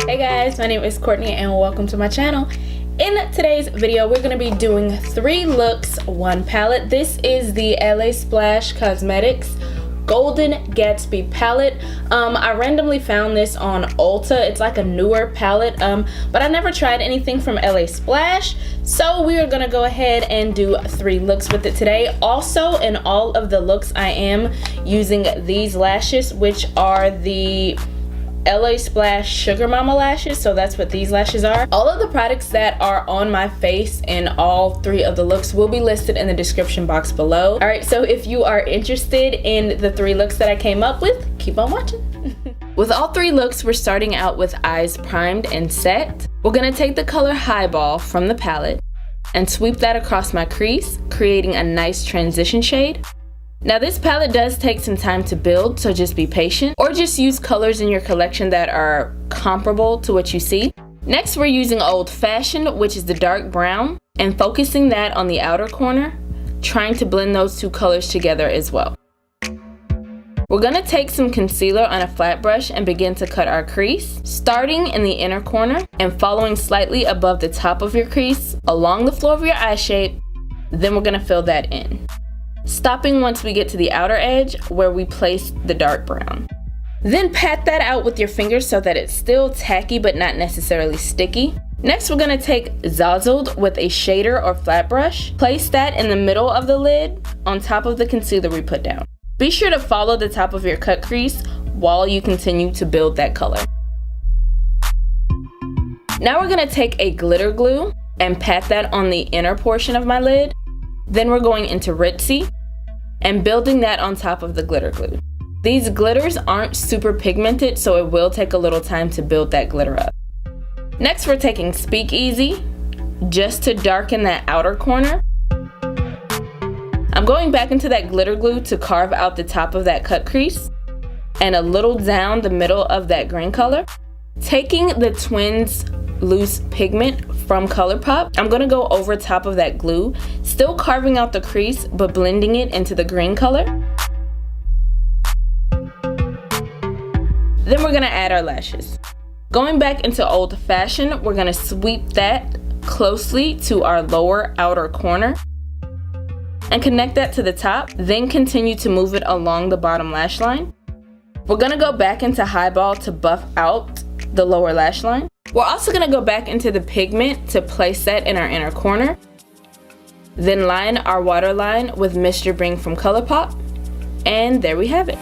Hey guys, my name is Courtney and welcome to my channel. In today's video, we're going to be doing 3 looks, 1 palette. This is the LA Splash Cosmetics Golden Gatsby Palette. I randomly found this on Ulta. It's like a newer palette, but I never tried anything from LA Splash. So we are going to go ahead and do 3 looks with it today. Also, in all of the looks, I am using these lashes, which are the LA Splash Sugar Mama lashes, so that's what these lashes are. All of the products that are on my face in all 3 of the looks will be listed in the description box below. All right, so if you are interested in the 3 looks that I came up with, keep on watching. With all 3 looks, we're starting out with eyes primed and set. We're gonna take the color Highball from the palette and sweep that across my crease, creating a nice transition shade. Now this palette does take some time to build, so just be patient, or just use colors in your collection that are comparable to what you see. Next, we're using Old Fashioned, which is the dark brown, and focusing that on the outer corner, trying to blend those 2 colors together as well. We're gonna take some concealer on a flat brush and begin to cut our crease, starting in the inner corner and following slightly above the top of your crease, along the floor of your eye shape. Then we're gonna fill that in, stopping once we get to the outer edge where we place the dark brown. Then pat that out with your fingers so that it's still tacky but not necessarily sticky. Next, we're gonna take Zazzled with a shader or flat brush. Place that in the middle of the lid on top of the concealer we put down. Be sure to follow the top of your cut crease while you continue to build that color. Now we're gonna take a glitter glue and pat that on the inner portion of my lid. Then we're going into Ritzy and building that on top of the glitter glue. These glitters aren't super pigmented, so it will take a little time to build that glitter up. Next, we're taking Speakeasy just to darken that outer corner. I'm going back into that glitter glue to carve out the top of that cut crease and a little down the middle of that green color. Taking the Twins Loose Pigment from Colourpop, I'm gonna go over top of that glue, still carving out the crease but blending it into the green color. Then we're gonna add our lashes. Going back into Old Fashioned, we're gonna sweep that closely to our lower outer corner and connect that to the top, then continue to move it along the bottom lash line. We're gonna go back into Highball to buff out the lower lash line. We're also gonna go back into the pigment to place that in our inner corner. Then line our waterline with Mr. Bring from Colourpop. And there we have it.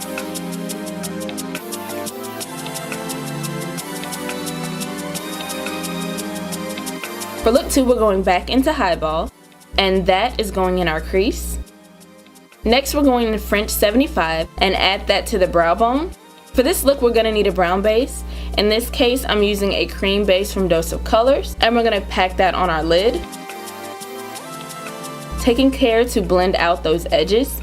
For look 2, we're going back into Highball, and that is going in our crease. Next, we're going to French 75 and add that to the brow bone. For this look, we're gonna need a brown base. In this case, I'm using a cream base from Dose of Colors, and we're gonna pack that on our lid, taking care to blend out those edges.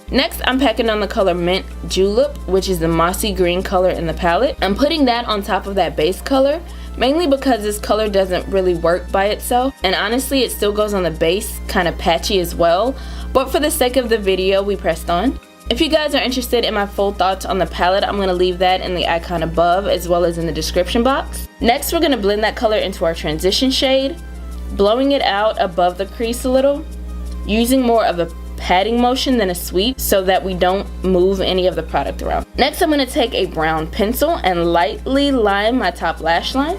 Next, I'm packing on the color Mint Julep, which is the mossy green color in the palette. I'm putting that on top of that base color, mainly because this color doesn't really work by itself, and honestly, it still goes on the base, kind of patchy as well, but for the sake of the video, we pressed on. If you guys are interested in my full thoughts on the palette, I'm going to leave that in the icon above as well as in the description box. Next, we're going to blend that color into our transition shade, blowing it out above the crease a little, using more of a patting motion than a sweep so that we don't move any of the product around. Next, I'm going to take a brown pencil and lightly line my top lash line.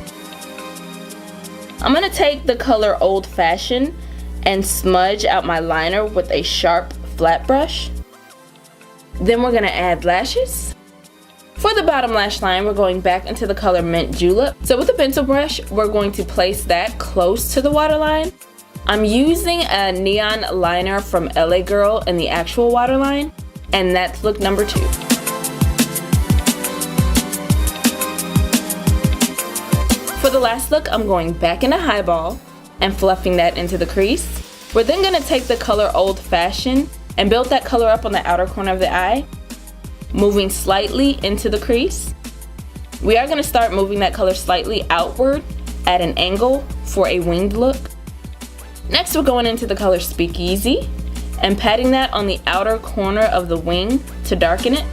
I'm going to take the color Old Fashioned and smudge out my liner with a sharp flat brush. Then we're gonna add lashes. For the bottom lash line, we're going back into the color Mint Julep. So with a pencil brush, we're going to place that close to the waterline. I'm using a neon liner from LA Girl in the actual waterline, and that's look number 2. For the last look, I'm going back into Highball and fluffing that into the crease. We're then gonna take the color Old Fashioned and build that color up on the outer corner of the eye, moving slightly into the crease. We are going to start moving that color slightly outward at an angle for a winged look. Next, we're going into the color Speakeasy and patting that on the outer corner of the wing to darken it.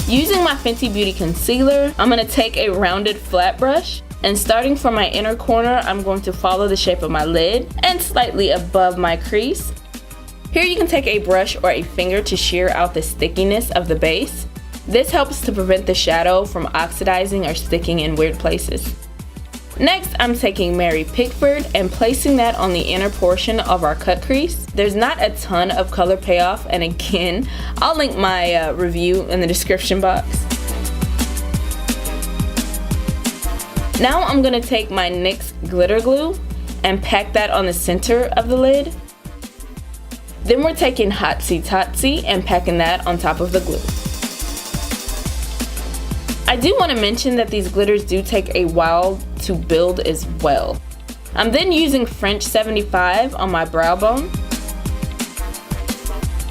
Using my Fenty Beauty Concealer, I'm going to take a rounded flat brush, and starting from my inner corner, I'm going to follow the shape of my lid and slightly above my crease. Here you can take a brush or a finger to shear out the stickiness of the base. This helps to prevent the shadow from oxidizing or sticking in weird places. Next, I'm taking Mary Pickford and placing that on the inner portion of our cut crease. There's not a ton of color payoff, and again, I'll link my review in the description box. Now I'm going to take my NYX Glitter Glue and pack that on the center of the lid. Then we're taking Hotsy Totsy and packing that on top of the glue. I do want to mention that these glitters do take a while to build as well. I'm then using French 75 on my brow bone.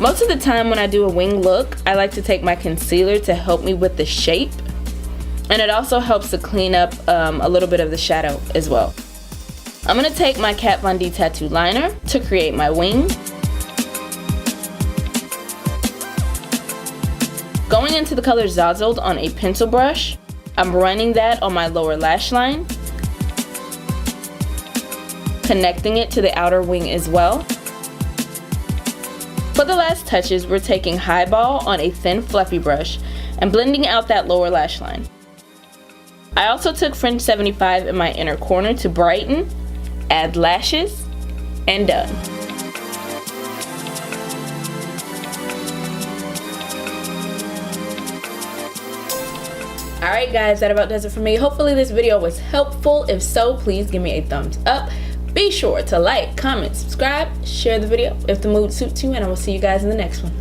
Most of the time when I do a wing look, I like to take my concealer to help me with the shape, and it also helps to clean up a little bit of the shadow as well. I'm going to take my Kat Von D tattoo liner to create my wing. Going into the color Zazzled on a pencil brush, I'm running that on my lower lash line, connecting it to the outer wing as well. For the last touches, we're taking Highball on a thin fluffy brush and blending out that lower lash line. I also took French 75 in my inner corner to brighten, add lashes, and done. Alright guys, that about does it for me. Hopefully this video was helpful. If so, please give me a thumbs up. Be sure to like, comment, subscribe, share the video if the mood suits you, and I will see you guys in the next one.